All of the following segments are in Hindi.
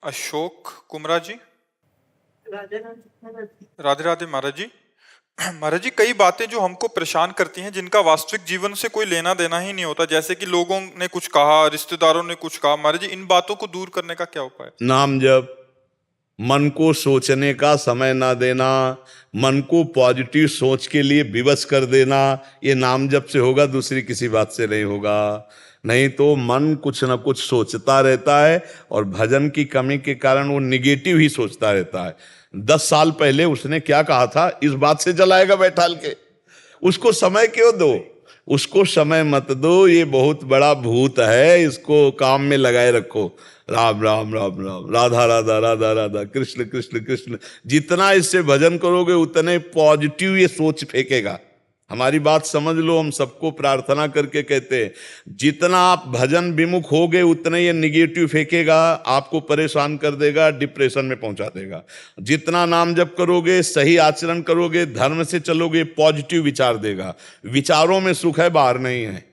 अशोक कुमरा जी। राधे राधे राधे महाराज जी। महाराज जी, कई बातें जो हमको परेशान करती हैं जिनका वास्तविक जीवन से कोई लेना देना ही नहीं होता, जैसे कि लोगों ने कुछ कहा, रिश्तेदारों ने कुछ कहा। महाराज जी, इन बातों को दूर करने का क्या उपाय? नाम जप, मन को सोचने का समय ना देना, मन को पॉजिटिव सोच के लिए विवश कर देना, ये नाम जप से होगा, दूसरी किसी बात से नहीं होगा। नहीं तो मन कुछ ना कुछ सोचता रहता है और भजन की कमी के कारण वो निगेटिव ही सोचता रहता है। 10 साल पहले उसने क्या कहा था, इस बात से जलाएगा बैठाल के। उसको समय क्यों दो, उसको समय मत दो, ये बहुत बड़ा भूत है, इसको काम में लगाए रखो। राम राम राम राम, राधा राधा राधा राधा, कृष्ण कृष्ण कृष्ण। जितना इससे भजन करोगे उतने पॉजिटिव ये सोच फेंकेगा। हमारी बात समझ लो, हम सबको प्रार्थना करके कहते हैं, जितना आप भजन विमुख होगे उतना ये निगेटिव फेंकेगा, आपको परेशान कर देगा, डिप्रेशन में पहुंचा देगा। जितना नाम जप करोगे, सही आचरण करोगे, धर्म से चलोगे, पॉजिटिव विचार देगा। विचारों में सुख है, बाहर नहीं है।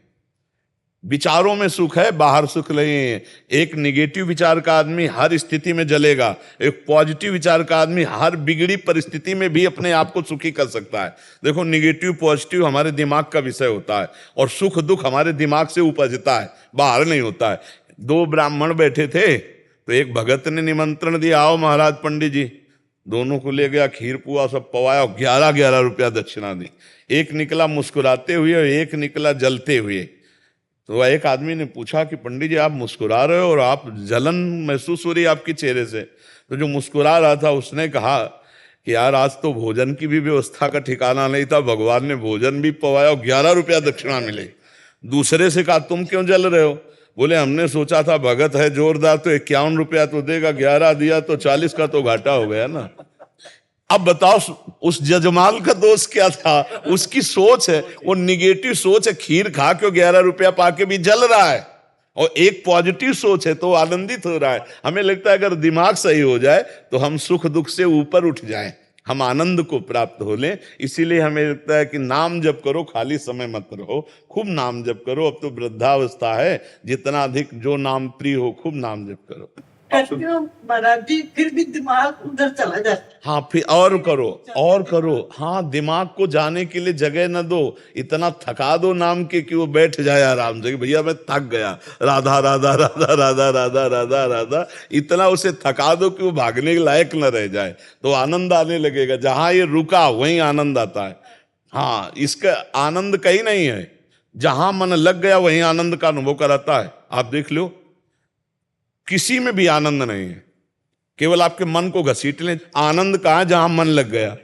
विचारों में सुख है, बाहर सुख नहीं है। एक निगेटिव विचार का आदमी हर स्थिति में जलेगा, एक पॉजिटिव विचार का आदमी हर बिगड़ी परिस्थिति में भी अपने आप को सुखी कर सकता है। देखो, निगेटिव पॉजिटिव हमारे दिमाग का विषय होता है और सुख दुख हमारे दिमाग से उपजता है, बाहर नहीं होता है। 2 ब्राह्मण बैठे थे तो एक भगत ने निमंत्रण दिया, आओ महाराज पंडित जी। दोनों को ले गया, खीर पुआ सब पवाया, 11-11 रुपया दक्षिणा दी। एक निकला मुस्कुराते हुए और एक निकला जलते हुए। तो एक आदमी ने पूछा कि पंडित जी, आप मुस्कुरा रहे हो और आप जलन महसूस हो रही है आपके चेहरे से। तो जो मुस्कुरा रहा था उसने कहा कि यार, आज तो भोजन की भी व्यवस्था का ठिकाना नहीं था, भगवान ने भोजन भी पवाया और 11 रुपया दक्षिणा मिले। दूसरे से कहा, तुम क्यों जल रहे हो? बोले, हमने सोचा था भगत है जोरदार तो 51 रुपया तो देगा, 11 दिया तो 40 का तो घाटा हो गया ना। अब बताओ, उस जजमान का दोष क्या था? उसकी सोच है, वो निगेटिव सोच है। खीर खा के 11 रुपया पाके भी जल रहा है, और एक पॉजिटिव सोच है तो आनंदित हो रहा है। हमें लगता है अगर दिमाग सही हो जाए तो हम सुख दुख से ऊपर उठ जाएं, हम आनंद को प्राप्त हो लें। इसीलिए हमें लगता है कि नाम जप करो, खाली समय मत रहो, खूब नाम जप करो। अब तो वृद्धावस्था है, जितना अधिक जो नाम प्रिय हो, खूब नाम जप करो। महाराज जी, फिर भी दिमाग उधर चला जाता है। हाँ, फिर और करो और करो। हाँ, दिमाग को जाने के लिए जगह न दो, इतना थका दो नाम के कि वो बैठ जाए आराम से, भैया मैं थक गया, राधा राधा राधा राधा राधा राधा राधा, इतना उसे थका दो कि वो भागने के लायक न रह जाए, तो आनंद आने लगेगा। जहां ये रुका वहीं आनंद आता है। हाँ, इसका आनंद कहीं नहीं है, जहां मन लग गया वहीं आनंद का अनुभव कराता है। आप देख लो, किसी में भी आनंद नहीं है, केवल आपके मन को घसीट लें। आनंद कहाँ? जहां मन लग गया।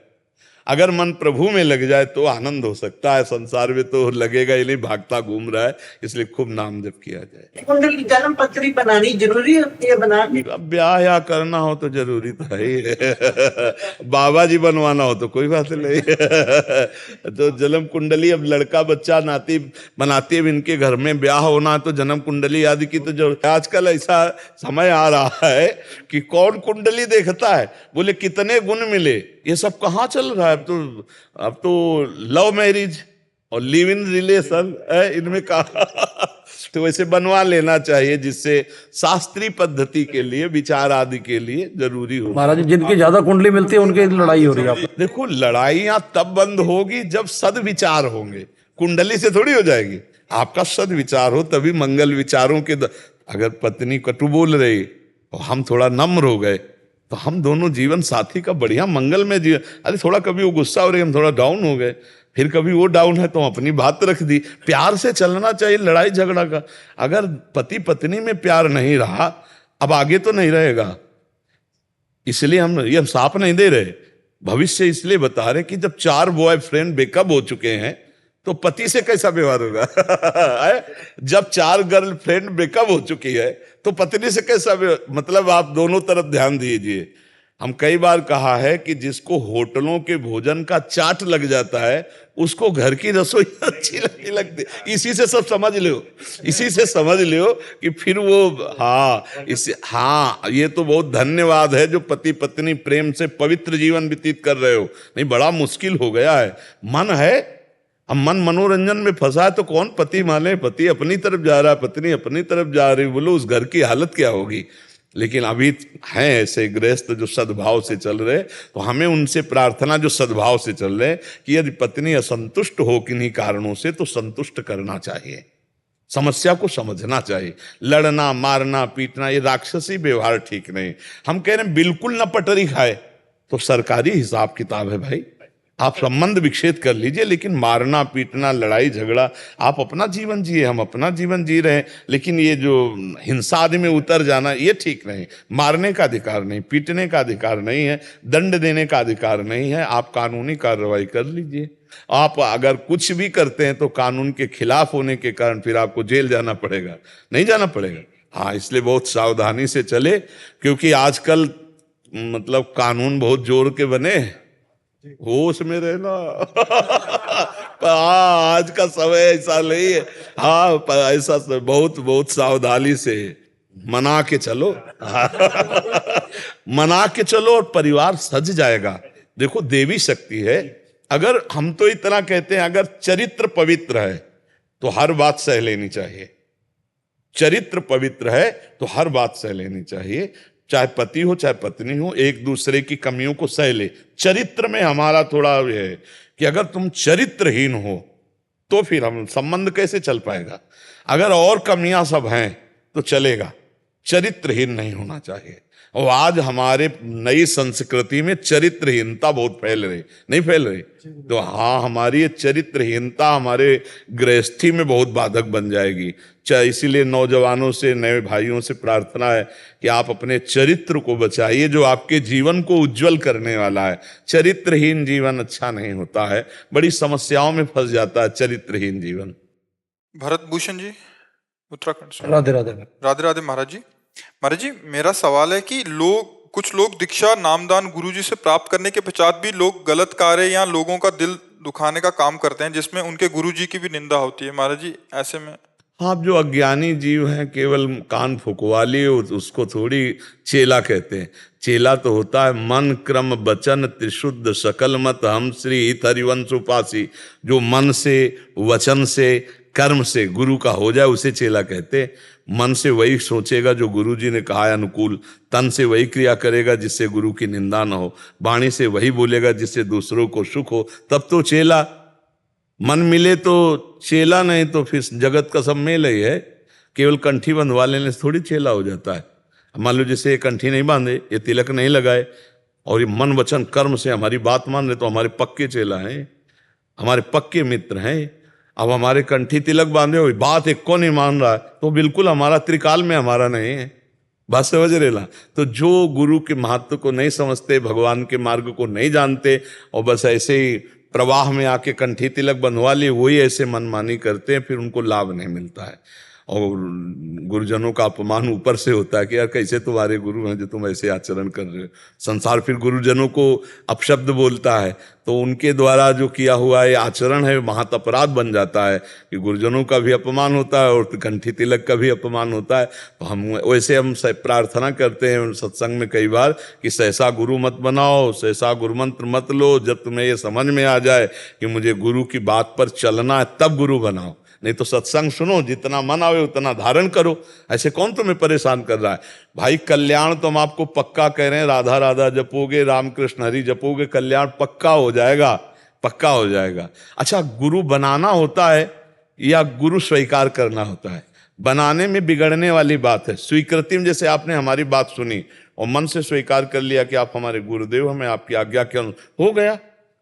अगर मन प्रभु में लग जाए तो आनंद हो सकता है। संसार में तो लगेगा ही नहीं, भागता घूम रहा है। इसलिए खूब नाम जप किया जाए। कुंडली जन्म पत्री बनानी जरूरी होती है, बनानी। अब ब्याह या करना हो तो जरूरी तो है ही। बाबा जी बनवाना हो तो कोई बात नहीं। तो जन्म कुंडली, अब लड़का बच्चा नाती बनाती है, इनके घर में ब्याह होना है तो जन्म कुंडली आदि की तो जरूरत। आजकल ऐसा समय आ रहा है कि कौन कुंडली देखता है, बोले कितने गुण मिले। ये सब कहाँ चल रहा है? अब तो लव मैरिज और लिव इन रिलेशन है, इनमें कहा। तो वैसे बनवा लेना चाहिए, जिससे शास्त्रीय पद्धति के लिए, विचार आदि के लिए जरूरी हो। महाराज जी, जिनकी ज्यादा कुंडली मिलती है उनकी लड़ाई हो रही है। देखो, लड़ाइयां तब बंद होगी जब सद्विचार होंगे, कुंडली से थोड़ी हो जाएगी। आपका सद्विचार हो तभी मंगल विचारों के अगर पत्नी कटु बोल रही और हम थोड़ा नम्र हो गए तो हम दोनों जीवन साथी का बढ़िया मंगल में जीवन। अरे थोड़ा कभी वो गुस्सा हो रही, हम थोड़ा डाउन हो गए, फिर कभी वो डाउन है तो अपनी बात रख दी। प्यार से चलना चाहिए लड़ाई झगड़ा का। अगर पति पत्नी में प्यार नहीं रहा, अब आगे तो नहीं रहेगा। इसलिए हम साफ नहीं दे रहे, भविष्य इसलिए बता रहे कि जब 4 बॉयफ्रेंड ब्रेकअप हो चुके हैं तो पति से कैसा व्यवहार होगा। जब 4 गर्लफ्रेंड ब्रेकअप हो चुकी है तो पत्नी से कैसा, मतलब आप दोनों तरफ ध्यान दीजिए। हम कई बार कहा है कि जिसको होटलों के भोजन का चाट लग जाता है उसको घर की रसोई अच्छी नहीं लगती। इसी से सब समझ लो, इसी से समझ लो कि फिर वो, हाँ, ये तो बहुत धन्यवाद है जो पति पत्नी प्रेम से पवित्र जीवन व्यतीत कर रहे हो। नहीं, बड़ा मुश्किल हो गया है। मन है, अब मन मनोरंजन में फंसा है तो कौन पति माने? पति अपनी तरफ जा रहा है, पत्नी अपनी तरफ जा रही, बोलो उस घर की हालत क्या होगी। लेकिन अभी हैं ऐसे गृहस्थ जो सद्भाव से चल रहे, तो हमें उनसे प्रार्थना जो सद्भाव से चल रहे कि यदि पत्नी असंतुष्ट हो किन्हीं कारणों से तो संतुष्ट करना चाहिए, समस्या को समझना चाहिए। लड़ना मारना पीटना ये राक्षसी व्यवहार ठीक नहीं। हम कह रहे हैं बिल्कुल न पटरी खाए तो सरकारी हिसाब किताब है भाई, आप संबंध विच्छेद कर लीजिए, लेकिन मारना पीटना लड़ाई झगड़ा, आप अपना जीवन जिए, हम अपना जीवन जी रहे हैं, लेकिन ये जो हिंसा आदि में उतर जाना ये ठीक नहीं। मारने का अधिकार नहीं, पीटने का अधिकार नहीं है, दंड देने का अधिकार नहीं है। आप कानूनी कार्रवाई कर लीजिए। आप अगर कुछ भी करते हैं तो कानून के खिलाफ होने के कारण फिर आपको जेल जाना पड़ेगा, नहीं जाना पड़ेगा। हाँ, इसलिए बहुत सावधानी से चले, क्योंकि आजकल मतलब कानून बहुत जोर के बने, होश में रहना। हाँ, आज का समय ऐसा नहीं है। हाँ, ऐसा बहुत बहुत सावधानी से मना के चलो। मना के चलो और परिवार सज जाएगा। देखो, देवी शक्ति है। अगर हम तो इतना कहते हैं, अगर चरित्र पवित्र है तो हर बात सह लेनी चाहिए। चरित्र पवित्र है तो हर बात सह लेनी चाहिए, चाहे पति हो चाहे पत्नी हो, एक दूसरे की कमियों को सह ले। चरित्र में हमारा थोड़ा ये है कि अगर तुम चरित्रहीन हो तो फिर हम संबंध कैसे चल पाएगा। अगर और कमियां सब हैं तो चलेगा, चरित्रहीन नहीं होना चाहिए। और आज हमारे नई संस्कृति में चरित्रहीनता बहुत फैल रही, नहीं फैल रही? तो हाँ, हमारी ये चरित्रहीनता हमारे गृहस्थी में बहुत बाधक बन जाएगी। इसीलिए नौजवानों से, नए भाइयों से प्रार्थना है कि आप अपने चरित्र को बचाइए, जो आपके जीवन को उज्जवल करने वाला है। चरित्रहीन जीवन अच्छा नहीं होता है, बड़ी समस्याओं में फंस जाता है चरित्रहीन जीवन। भरत भूषण जी, उत्तराखंड से। राधे राधे। राधे राधे महाराज जी। महाराज जी, मेरा सवाल है कि कुछ लोग दीक्षा नामदान गुरुजी से प्राप्त करने के पश्चात भी लोग गलत कार्य या लोगों का दिल दुखाने का काम करते हैं, जिसमें उनके गुरुजी की भी निंदा होती है। महाराज जी, ऐसे में आप जो अज्ञानी जीव हैं, केवल कान फुकवा लिए, उसको थोड़ी चेला कहते हैं। चेला तो होता है मन क्रम वचन त्रिशुद्ध सकल मत हम श्री हित हरिवंश उपासी। जो मन से, वचन से, कर्म से गुरु का हो जाए उसे चेला कहते। मन से वही सोचेगा जो गुरु जी ने कहा है अनुकूल, तन से वही क्रिया करेगा जिससे गुरु की निंदा न हो, वाणी से वही बोलेगा जिससे दूसरों को सुख हो, तब तो चेला। मन मिले तो चेला, नहीं तो फिर जगत का सब मेल ही है। केवल कंठी बंधवा लेने से थोड़ी चेला हो जाता है। मान लो जैसे ये कंठी नहीं बांधे, ये तिलक नहीं लगाए, और ये मन वचन कर्म से हमारी बात मान रहे, तो हमारे पक्के चेला हैं, हमारे पक्के मित्र हैं। अब हमारे कंठी तिलक बांधे हुए बात एक को नहीं मान रहा है, तो बिल्कुल हमारा त्रिकाल में हमारा नहीं है। बात समझ रहे ना? तो जो गुरु के महत्व को नहीं समझते, भगवान के मार्ग को नहीं जानते, और बस ऐसे ही प्रवाह में आके कंठी तिलक बंधवा लिए, वही ऐसे मनमानी करते हैं, फिर उनको लाभ नहीं मिलता है। और गुरुजनों का अपमान ऊपर से होता है कि यार कैसे तुम्हारे गुरु हैं जो तुम ऐसे आचरण कर रहे हो। संसार फिर गुरुजनों को अपशब्द बोलता है, तो उनके द्वारा जो किया हुआ ये आचरण है महत अपराध बन जाता है कि गुरुजनों का भी अपमान होता है और कंठी तिलक का भी अपमान होता है। तो हम प्रार्थना करते हैं सत्संग में कई बार कि सहसा गुरु मत बनाओ, सहसा गुरु मंत्र मत लो। जब तुम्हें ये समझ में आ जाए कि मुझे गुरु की बात पर चलना है तब गुरु बनाओ, नहीं तो सत्संग सुनो, जितना मन आवे उतना धारण करो। ऐसे कौन तुम्हें परेशान कर रहा है भाई? कल्याण तो हम आपको पक्का कह रहे हैं, राधा राधा जपोगे, रामकृष्ण हरि जपोगे, कल्याण पक्का हो जाएगा, पक्का हो जाएगा। अच्छा, गुरु बनाना होता है या गुरु स्वीकार करना होता है? बनाने में बिगड़ने वाली बात है। स्वीकृति में जैसे आपने हमारी बात सुनी और मन से स्वीकार कर लिया कि आप हमारे गुरुदेव, हमें आपकी आज्ञा के अनुसार, हो गया।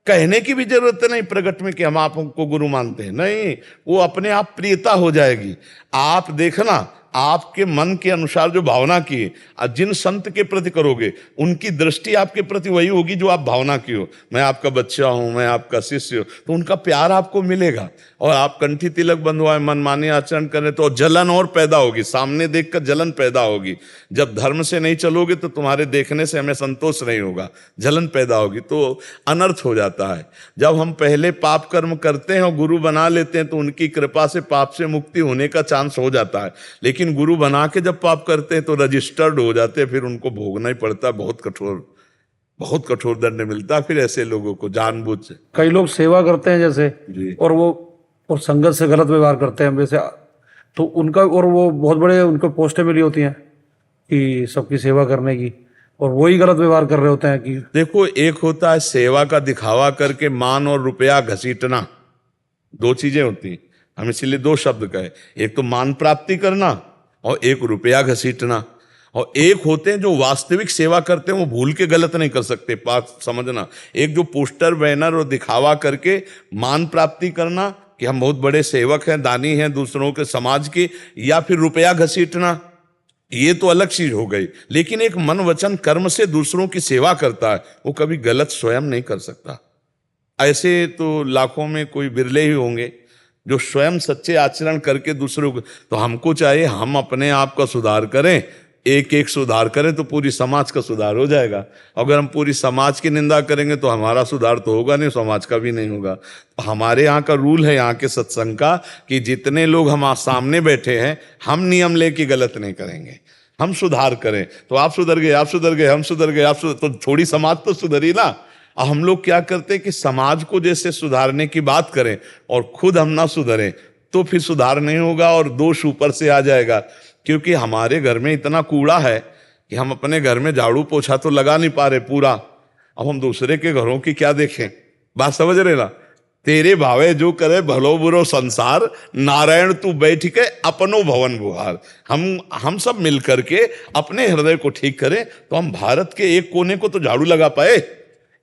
कहने की भी जरूरत नहीं प्रकट में कि हम आपको गुरु मानते हैं, नहीं, वो अपने आप प्रियता हो जाएगी। आप देखना, आपके मन के अनुसार जो भावना की है, जिन संत के प्रति करोगे उनकी दृष्टि आपके प्रति वही होगी जो आप भावना की हो। मैं आपका बच्चा हूं, मैं आपका शिष्य हूं, तो उनका प्यार आपको मिलेगा। और आप कंठी तिलक बंधवाए, मनमानी आचरण करें तो जलन और पैदा होगी, सामने देखकर जलन पैदा होगी। जब धर्म से नहीं चलोगे तो तुम्हारे देखने से हमें संतोष नहीं होगा, जलन पैदा होगी, तो अनर्थ हो जाता है। जब हम पहले पाप कर्म करते हैं और गुरु बना लेते हैं तो उनकी कृपा से पाप से मुक्ति होने का चांस हो जाता है। लेकिन गुरु बना के जब पाप करते हैं तो रजिस्टर्ड हो जाते हैं, फिर उनको भोगना ही पड़ता है, बहुत कठोर दंड मिलता है फिर ऐसे लोगों को जानबूझ से। कई लोग सेवा करते हैं जैसे जी। और संगत से गलत व्यवहार करते हैं वैसे, तो उनका, और वो बहुत बड़े उनको पोस्टें मिली होती हैं, कि सबकी सेवा करने की, और वही गलत व्यवहार कर रहे होते हैं कि देखो, एक होता है सेवा का दिखावा करके मान और रुपया घसीटना, दो चीजें होती हैं। हम इसीलिए दो शब्द कहे, एक तो मान प्राप्ति करना और एक रुपया घसीटना। और एक होते हैं जो वास्तविक सेवा करते हैं, वो भूल के गलत नहीं कर सकते, बात समझना। एक जो पोस्टर बैनर और दिखावा करके मान प्राप्ति करना कि हम बहुत बड़े सेवक हैं, दानी हैं दूसरों के समाज के, या फिर रुपया घसीटना, ये तो अलग चीज हो गई। लेकिन एक मन वचन कर्म से दूसरों की सेवा करता है, वो कभी गलत स्वयं नहीं कर सकता। ऐसे तो लाखों में कोई बिरले ही होंगे जो स्वयं सच्चे आचरण करके दूसरों को। तो हमको चाहिए हम अपने आप का सुधार करें, एक एक सुधार करें तो पूरी समाज का सुधार हो जाएगा। अगर हम पूरी समाज की निंदा करेंगे तो हमारा सुधार तो होगा नहीं, समाज का भी नहीं होगा। तो हमारे यहाँ का रूल है, यहाँ के सत्संग का, कि जितने लोग हम सामने बैठे हैं, हम नियम लेके गलत नहीं करेंगे, हम सुधार करें। तो आप सुधर गए, आप सुधर गए, हम सुधर गए, तो थोड़ी समाज तो सुधरी ना। हम लोग क्या करते हैं कि समाज को जैसे सुधारने की बात करें और खुद हम ना सुधरें तो फिर सुधार नहीं होगा और दोष ऊपर से आ जाएगा। क्योंकि हमारे घर में इतना कूड़ा है कि हम अपने घर में झाड़ू पोछा तो लगा नहीं पा रहे पूरा, अब हम दूसरे के घरों की क्या देखें। बात समझ रहे ना? तेरे भावे जो करे भलो बुरो संसार, नारायण तू बैठ के अपनो भवन बुहार। हम सब मिल करके अपने हृदय को ठीक करें तो हम भारत के एक कोने को तो झाड़ू लगा पाए।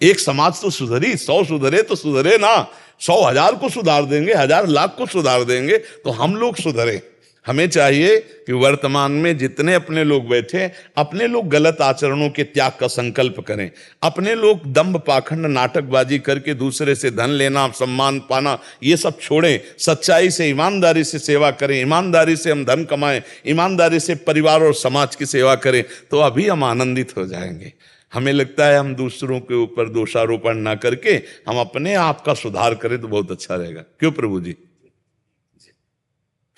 एक समाज तो सुधरी, 100 सुधरे तो सुधरे ना, 100,000 को सुधार देंगे, 1,000 लाख को सुधार देंगे तो हम लोग सुधरे। हमें चाहिए कि वर्तमान में जितने अपने लोग बैठे, अपने लोग गलत आचरणों के त्याग का संकल्प करें। अपने लोग दंभ पाखंड नाटकबाजी करके दूसरे से धन लेना, सम्मान पाना, ये सब छोड़ें। सच्चाई से, ईमानदारी से सेवा करें, ईमानदारी से हम धन कमाएं, ईमानदारी से परिवार और समाज की सेवा करें, तो अभी हम आनंदित हो जाएंगे। हमें लगता है हम दूसरों के ऊपर दोषारोपण ना करके हम अपने आप का सुधार करें तो बहुत अच्छा रहेगा। क्यों प्रभु जी?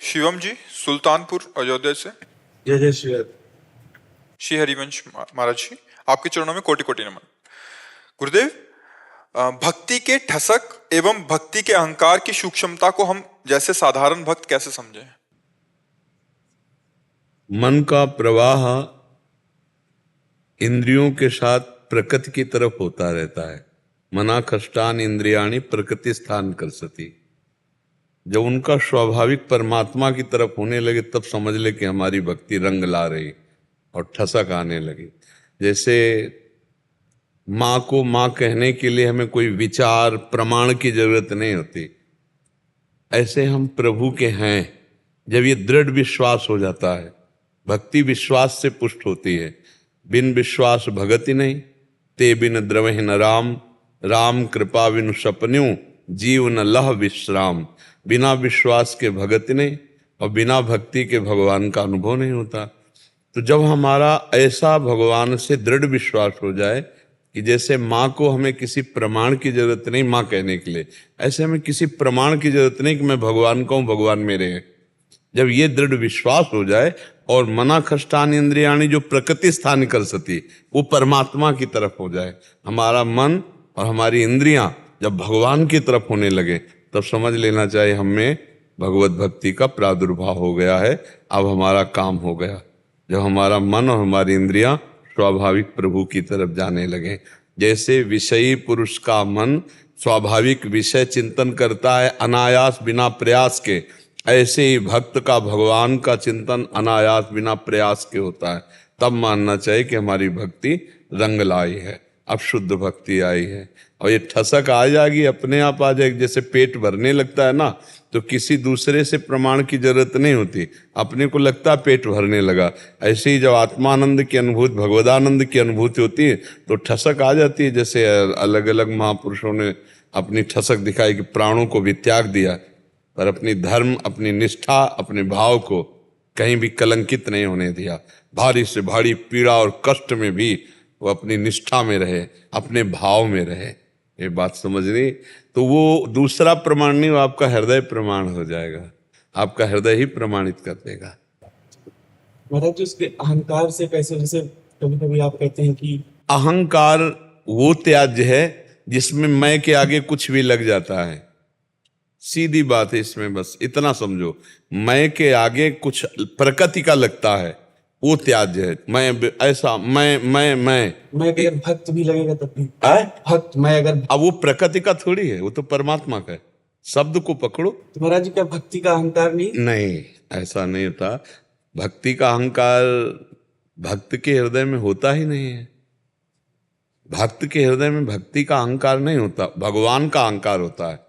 शिवम जी सुल्तानपुर अयोध्या से। जय जय श्री श्री हरिवंश महाराज जी, आपके चरणों में कोटि कोटि नमन। गुरुदेव, भक्ति के ठसक एवं भक्ति के अहंकार की सूक्ष्मता को हम जैसे साधारण भक्त कैसे समझें? मन का प्रवाह इंद्रियों के साथ प्रकृति की तरफ होता रहता है। मना कष्टान इंद्रियाणी प्रकृति स्थान कर सती। जब उनका स्वाभाविक परमात्मा की तरफ होने लगे तब समझ ले कि हमारी भक्ति रंग ला रही और ठसक आने लगी। जैसे माँ को माँ कहने के लिए हमें कोई विचार प्रमाण की जरूरत नहीं होती, ऐसे हम प्रभु के हैं। जब ये दृढ़ विश्वास हो जाता है, भक्ति विश्वास से पुष्ट होती है। बिन विश्वास भगति नहीं, ते बिन द्रवहि न राम, राम कृपा बिनु सपन्यू, जीव न लह विश्राम। बिना विश्वास के भगति नहीं और बिना भक्ति के भगवान का अनुभव नहीं होता। तो जब हमारा ऐसा भगवान से दृढ़ विश्वास हो जाए कि जैसे माँ को हमें किसी प्रमाण की जरूरत नहीं माँ कहने के लिए, ऐसे हमें किसी प्रमाण की जरूरत नहीं कि मैं भगवान का हूँ, भगवान मेरे हैं। जब ये दृढ़ विश्वास हो जाए और मना खष्टान इंद्रियाणी जो प्रकृति स्थान कर सती, वो परमात्मा की तरफ हो जाए, हमारा मन और हमारी इंद्रियां जब भगवान की तरफ होने लगे, तब समझ लेना चाहिए हमें भगवत भक्ति का प्रादुर्भाव हो गया है। अब हमारा काम हो गया। जब हमारा मन और हमारी इंद्रियां स्वाभाविक प्रभु की तरफ जाने लगे, जैसे विषयी पुरुष का मन स्वाभाविक विषय चिंतन करता है अनायास बिना प्रयास के, ऐसे ही भक्त का भगवान का चिंतन अनायास बिना प्रयास के होता है। तब मानना चाहिए कि हमारी भक्ति रंग लाई है, अब शुद्ध भक्ति आई है। और ये ठसक आ जाएगी, अपने आप आ जाएगी। जैसे पेट भरने लगता है ना, तो किसी दूसरे से प्रमाण की जरूरत नहीं होती, अपने को लगता है पेट भरने लगा। ऐसे ही जब आत्मानंद की अनुभूति, भगवदानंद की अनुभूति होती है तो ठसक आ जाती है। जैसे अलग अलग महापुरुषों ने अपनी ठसक दिखाई कि प्राणों को भी त्याग दिया, पर अपनी धर्म, अपनी निष्ठा, अपने भाव को कहीं भी कलंकित नहीं होने दिया। भारी से भारी पीड़ा और कष्ट में भी वो अपनी निष्ठा में रहे, अपने भाव में रहे। ये बात समझ रही? तो वो दूसरा प्रमाण नहीं, वो आपका हृदय प्रमाण हो जाएगा, आपका हृदय ही प्रमाणित कर देगा। मतलब जो उसके अहंकार से कैसे, जैसे कभी कभी आप कहते हैं कि अहंकार वो त्याज्य है जिसमें मैं के आगे कुछ भी लग जाता है। सीधी बात है इसमें, बस इतना समझो, मैं के आगे कुछ प्रकृति का लगता है, वो त्याज्य है। मैं ऐसा मैं अगर भक्त भी लगेगा तब भी है? भक्त मैं अगर अब वो प्रकृति का थोड़ी है, वो तो परमात्मा का है। शब्द को पकड़ो। तो महाराज जी क्या भक्ति का अहंकार नहीं? नहीं, ऐसा नहीं होता। भक्ति का अहंकार भक्त के हृदय में होता ही नहीं है। भक्त के हृदय में भक्ति का अहंकार नहीं होता, भगवान का अहंकार होता है।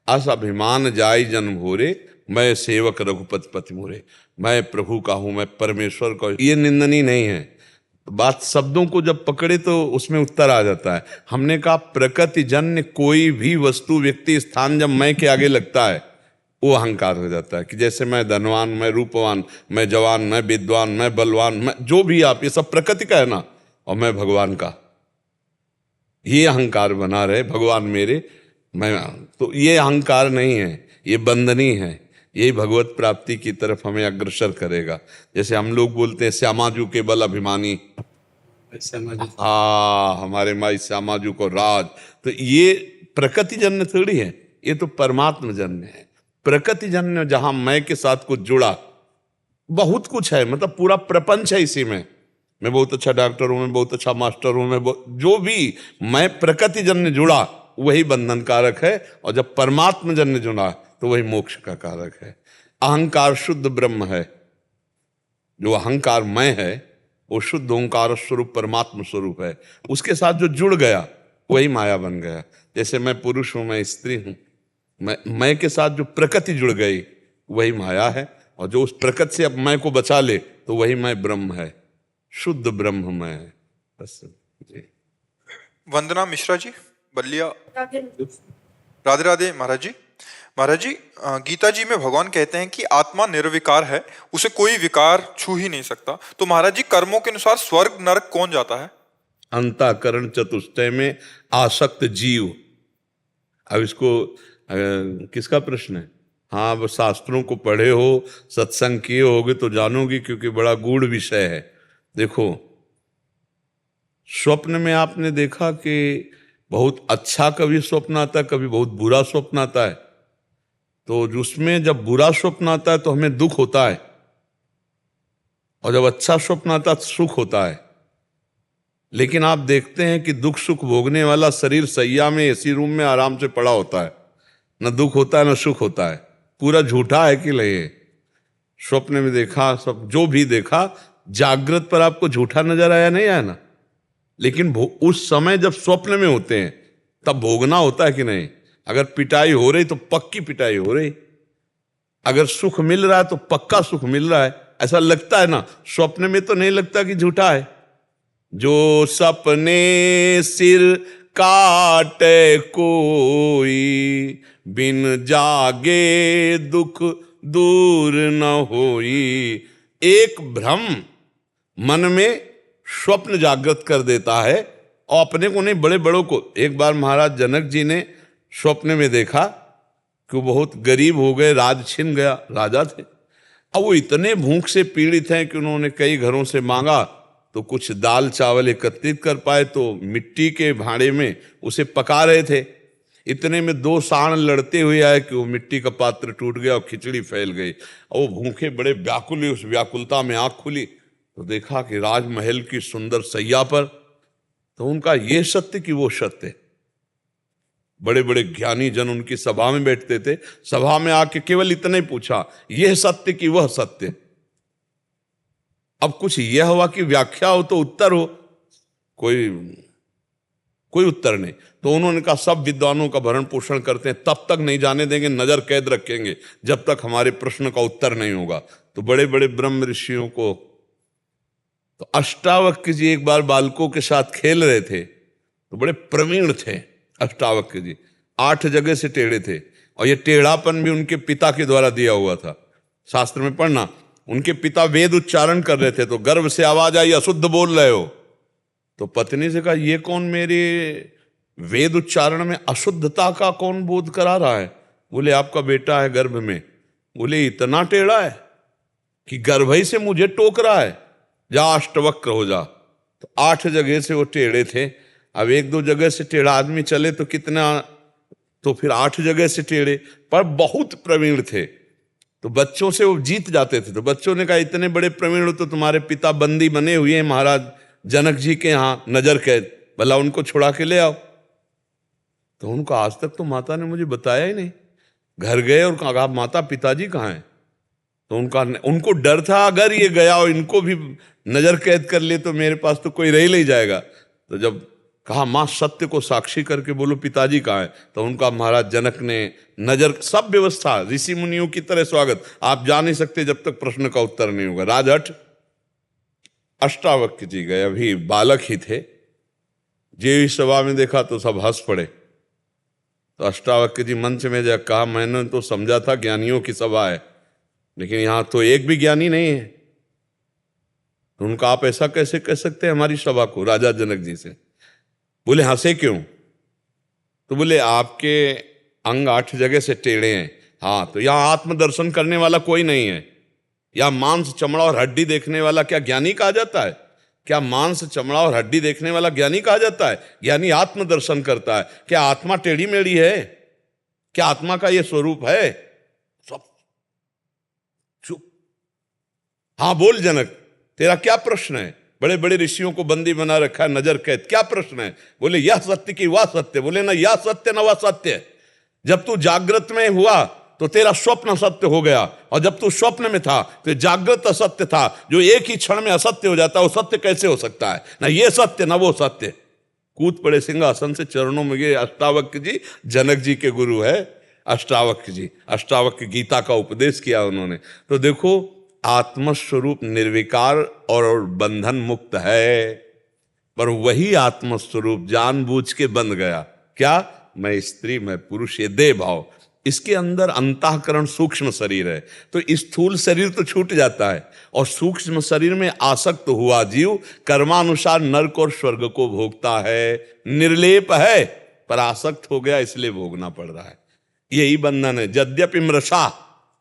अस अभिमान जाय जन भोरे, मैं सेवक रघुपति पति मोरे। मैं प्रभु का हूं, मैं परमेश्वर का हूं। ये निंदनीय नहीं है। बात शब्दों को जब पकड़े तो उसमें उत्तर आ जाता है। हमने कहा प्रकृति जन्य कोई भी वस्तु, व्यक्ति, स्थान जब मैं के आगे लगता है वो अहंकार हो जाता है। कि जैसे मैं धनवान, मैं रूपवान, मैं जवान, मैं विद्वान, मैं बलवान, मैं जो भी आप, ये सब प्रकृति का है ना, और मैं भगवान का, ये अहंकार बना रहे भगवान मेरे, मैं, तो ये अहंकार नहीं है, ये बंधनी है। यही भगवत प्राप्ति की तरफ हमें अग्रसर करेगा। जैसे हम लोग बोलते हैं श्यामाजू के बल अभिमानी, हमारे माई श्यामाजू को राज, तो ये प्रकृति जन्य थोड़ी है, ये तो परमात्मा जन्य है। प्रकृति जन्य जहां मैं के साथ कुछ जुड़ा, बहुत कुछ है, मतलब पूरा प्रपंच है इसी में। मैं बहुत अच्छा डॉक्टर हूं, मैं बहुत अच्छा मास्टर हूं, जो भी मैं प्रकृति जन्य जुड़ा वही बंधन कारक है, और जब परमात्मा जन्य जुड़ा तो वही मोक्ष का कारक है। अहंकार शुद्ध ब्रह्म है। जो अहंकार मैं है वो शुद्ध ओंकार स्वरूप परमात्मा स्वरूप है। उसके साथ जो जुड़ गया वही माया बन गया। जैसे मैं पुरुष हूं, मैं स्त्री हूं, मैं के साथ जो प्रकृति जुड़ गई वही माया है, और जो उस प्रकृति से अब मैं को बचा ले तो वही मैं ब्रह्म है, शुद्ध ब्रह्म मैं है। बस जी। वंदना मिश्रा जी, बल्लिया। राधे राधे महाराज जी। महाराज जी, गीता जी में भगवान कहते हैं कि आत्मा निर्विकार है, उसे कोई विकार छू ही नहीं सकता। तो महाराज जी, कर्मों के अनुसार स्वर्ग नरक कौन जाता है? अंतःकरण चतुष्टय में आसक्त जीव। अब इसको किसका प्रश्न है? हाँ, अब शास्त्रों को पढ़े हो, सत्संग किए होगे तो जानोगे, क्योंकि बड़ा गूढ़ विषय है। देखो, स्वप्न में आपने देखा कि बहुत अच्छा कभी स्वप्न आता है, कभी बहुत बुरा स्वप्न आता है। तो उसमें जब बुरा स्वप्न आता है तो हमें दुख होता है, और जब अच्छा स्वप्न आता है तो सुख होता है। लेकिन आप देखते हैं कि दुख सुख भोगने वाला शरीर सैया में, एसी रूम में आराम से पड़ा होता है, न दुख होता है न सुख होता है। पूरा झूठा है कि नहीं? स्वप्न में देखा, सब जो भी देखा, जागृत पर आपको झूठा नजर आया नहीं आया ना? लेकिन उस समय जब स्वप्न में होते हैं तब भोगना होता है कि नहीं? अगर पिटाई हो रही तो पक्की पिटाई हो रही, अगर सुख मिल रहा है तो पक्का सुख मिल रहा है, ऐसा लगता है ना। स्वप्न में तो नहीं लगता कि झूठा है। जो सपने सिर काटे कोई, बिन जागे दुख दूर न होई। एक भ्रम मन में स्वप्न जागृत कर देता है, और अपने को नहीं, बड़े बड़ों को। एक बार महाराज जनक जी ने स्वप्न में देखा कि वो बहुत गरीब हो गए, राज छिन गया, राजा थे। अब वो इतने भूख से पीड़ित हैं कि उन्होंने कई घरों से मांगा, तो कुछ दाल चावल एकत्रित कर पाए तो मिट्टी के भांडे में उसे पका रहे थे। इतने में 2 सांड लड़ते हुए आए कि वो मिट्टी का पात्र टूट गया और खिचड़ी फैल गई। और वो भूखे बड़े व्याकुल हुए, उस व्याकुलता में आंख खुली तो देखा कि राजमहल की सुंदर सैया पर, तो उनका ये सत्य कि वो सत्य। बड़े बड़े ज्ञानी जन उनकी सभा में बैठते थे, सभा में आके केवल इतना ही पूछा, यह सत्य कि वह सत्य। अब कुछ यह हुआ कि व्याख्या हो तो उत्तर हो, कोई उत्तर नहीं। तो उन्होंने कहा सब विद्वानों का भरण पोषण करते हैं, तब तक नहीं जाने देंगे, नजर कैद रखेंगे जब तक हमारे प्रश्न का उत्तर नहीं होगा। तो बड़े बड़े ब्रह्म ऋषियों को, तो अष्टावक्र जी एक बार बालकों के साथ खेल रहे थे, तो बड़े प्रवीण थे अष्टावक्र जी, 8 जगह से टेढ़े थे, और ये टेढ़ापन भी उनके पिता के द्वारा दिया हुआ था। शास्त्र में पढ़ना, उनके पिता वेद उच्चारण कर रहे थे तो गर्भ से आवाज आई, अशुद्ध बोल रहे हो। तो पत्नी से कहा, ये कौन मेरे वेद उच्चारण में अशुद्धता का कौन बोध करा रहा है? बोले आपका बेटा है गर्भ में। बोले इतना टेढ़ा है कि गर्भ ही से मुझे टोक रहा है, जा अष्टवक्र हो जा। तो 8 जगह से वो टेढ़े थे। अब 1-2 जगह से टेढ़ा आदमी चले तो कितना, तो फिर 8 जगह से टेढ़े, पर बहुत प्रवीण थे। तो बच्चों से वो जीत जाते थे। तो बच्चों ने कहा इतने बड़े प्रवीण हो तो तुम्हारे पिता बंदी बने हुए हैं महाराज जनक जी के यहाँ नजर कैद, भला उनको छुड़ा के ले आओ। तो उनको आज तक तो माता ने मुझे बताया ही नहीं। घर गए और कहा माता पिताजी कहाँ हैं? तो उनको डर था अगर ये गया और इनको भी नजर कैद कर ले तो मेरे पास तो कोई रह नहीं जाएगा। तो जब कहा मां सत्य को साक्षी करके बोलो पिताजी कहाँ है, तो उनका महाराज जनक ने नजर, सब व्यवस्था ऋषि मुनियों की तरह स्वागत, आप जा नहीं सकते जब तक प्रश्न का उत्तर नहीं होगा। राजहट अष्टावक्र जी गए, अभी बालक ही थे। जेवी सभा में देखा तो सब हंस पड़े। तो अष्टावक्र जी मंच में जा कहा मैंने तो समझा था ज्ञानियों की सभा है, लेकिन यहां तो एक भी ज्ञानी नहीं है। तो उनका आप ऐसा कैसे कह सकते हैं हमारी सभा को? राजा जनक जी से बोले हंसे क्यों? तो बोले आपके अंग 8 जगह से टेढ़े हैं। हाँ, तो यहां आत्मदर्शन करने वाला कोई नहीं है। या मांस चमड़ा और हड्डी देखने वाला क्या ज्ञानी कहा जाता है? क्या मांस चमड़ा और हड्डी देखने वाला ज्ञानी कहा जाता है? ज्ञानी आत्मदर्शन करता है। क्या आत्मा टेढ़ी मेढ़ी है? क्या आत्मा का यह स्वरूप है? सब चुप। हाँ बोल जनक, तेरा क्या प्रश्न है? बड़े बड़े ऋषियों को बंदी बना रखा है, नजर कैद, क्या प्रश्न है? बोले यह सत्य की वह सत्य। बोले ना यह सत्य ना वह सत्य। जब तू जागृत में हुआ तो तेरा स्वप्न सत्य हो गया, और जब तू स्वप्न में था तो जागृत असत्य था। जो एक ही क्षण में असत्य हो जाता है वो सत्य कैसे हो सकता है? ना ये सत्य ना वो सत्य। कूद पड़े सिंहासन से, चरणों में गिरे। अष्टावक्र जी जनक जी के गुरु है। अष्टावक्र जी, अष्टावक्र गीता का उपदेश किया उन्होंने। तो देखो आत्मस्वरूप निर्विकार और बंधन मुक्त है, पर वही आत्मस्वरूप जानबूझ के बंध गया। क्या? मैं स्त्री मैं पुरुष, ये देह भाव। इसके अंदर अंतःकरण सूक्ष्म शरीर है, तो स्थूल शरीर तो छूट जाता है, और सूक्ष्म शरीर में आसक्त हुआ जीव कर्मानुसार नरक और स्वर्ग को भोगता है। निर्लेप है पर आसक्त हो गया, इसलिए भोगना पड़ रहा है। यही बंधन है। यद्यपि मृषा,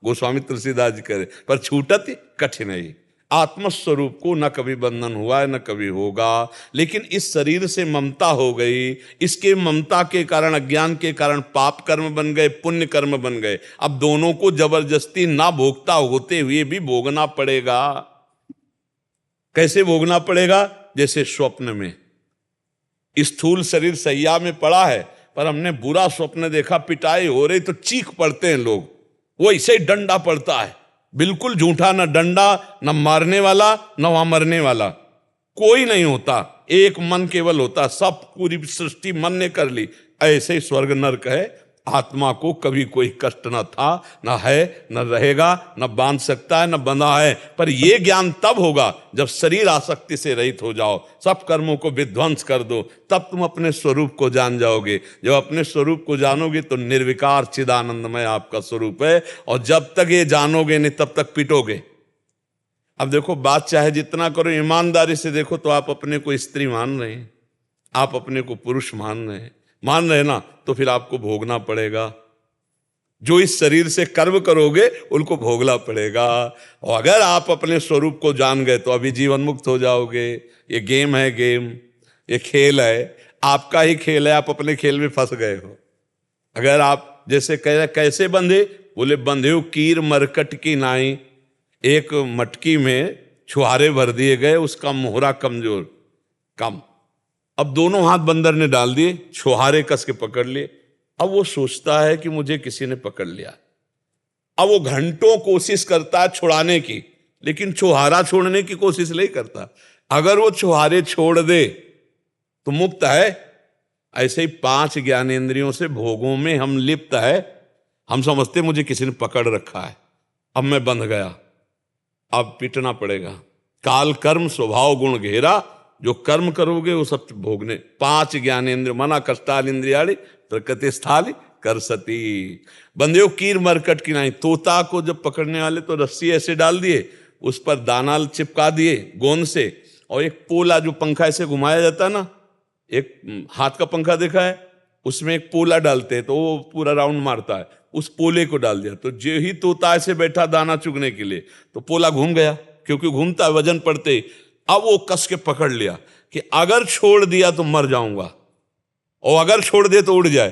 गोस्वामी तुलसीदास जी करे, पर छूटत कठिन है। आत्मस्वरूप को न कभी बंधन हुआ है न कभी होगा, लेकिन इस शरीर से ममता हो गई। इसके ममता के कारण, अज्ञान के कारण पाप कर्म बन गए, पुण्य कर्म बन गए। अब दोनों को जबरदस्ती ना भोगता होते हुए भी भोगना पड़ेगा। कैसे भोगना पड़ेगा? जैसे स्वप्न में स्थूल शरीर सैया में पड़ा है, पर हमने बुरा स्वप्न देखा, पिटाई हो रही, तो चीख पड़ते हैं लोग। वो ऐसे ही डंडा पड़ता है, बिल्कुल झूठा, ना डंडा, ना मारने वाला, ना वहां मरने वाला, कोई नहीं होता। एक मन केवल होता, सब पूरी सृष्टि मन ने कर ली। ऐसे ही स्वर्ग नरक है। आत्मा को कभी कोई कष्ट न था, न है, न रहेगा, न बांध सकता है, न बंधा है। पर यह ज्ञान तब होगा जब शरीर आसक्ति से रहित हो जाओ, सब कर्मों को विध्वंस कर दो, तब तुम अपने स्वरूप को जान जाओगे। जब अपने स्वरूप को जानोगे तो निर्विकार चिदानंदमय आपका स्वरूप है, और जब तक ये जानोगे नहीं तब तक पिटोगे। अब देखो, बात चाहे जितना करो, ईमानदारी से देखो तो आप अपने को स्त्री मान रहे हैं, आप अपने को पुरुष मान रहे ना, तो फिर आपको भोगना पड़ेगा। जो इस शरीर से कर्म करोगे उनको भोगना पड़ेगा। और अगर आप अपने स्वरूप को जान गए तो अभी जीवन मुक्त हो जाओगे। ये गेम है, गेम, ये खेल है, आपका ही खेल है, आप अपने खेल में फंस गए हो। अगर आप जैसे कैसे बंधे? बोले बंधे हो कीर मरकट की नाई। एक मटकी में छुहारे भर दिए गए, उसका मोहरा कमजोर कम। अब दोनों हाथ बंदर ने डाल दिए, छुहारे कस के पकड़ लिए। अब वो सोचता है कि मुझे किसी ने पकड़ लिया। अब वो घंटों कोशिश करता है छुड़ाने की, लेकिन छुहारा छोड़ने की कोशिश नहीं करता। अगर वो छुहारे छोड़ दे तो मुक्त है। ऐसे ही 5 ज्ञानेंद्रियों से भोगों में हम लिप्त है। हम समझते मुझे किसी ने पकड़ रखा है, अब मैं बंध गया, अब पीटना पड़ेगा। काल कर्म स्वभाव गुण घेरा, जो कर्म करोगे वो सब भोगने। 5 ज्ञानेंद्र मना कष्टाल इंद्रियाड़ी प्रकृति स्थाली कर सती। बंदे कीर मरकट की नहीं। तोता को जब पकड़ने वाले तो रस्सी ऐसे डाल दिए, उस पर दाना चिपका दिए गोंद से, और एक पोला जो पंखा ऐसे घुमाया जाता है ना, एक हाथ का पंखा देखा है, उसमें एक पोला डालते हैं तो वो पूरा राउंड मारता है, उस पोले को डाल दिया। तो जो ही तोता ऐसे बैठा दाना चुगने के लिए, तो पोला घूम गया, क्योंकि घूमता है वजन पड़ते ही। अब वो कस के पकड़ लिया कि अगर छोड़ दिया तो मर जाऊंगा, और अगर छोड़ दे तो उड़ जाए।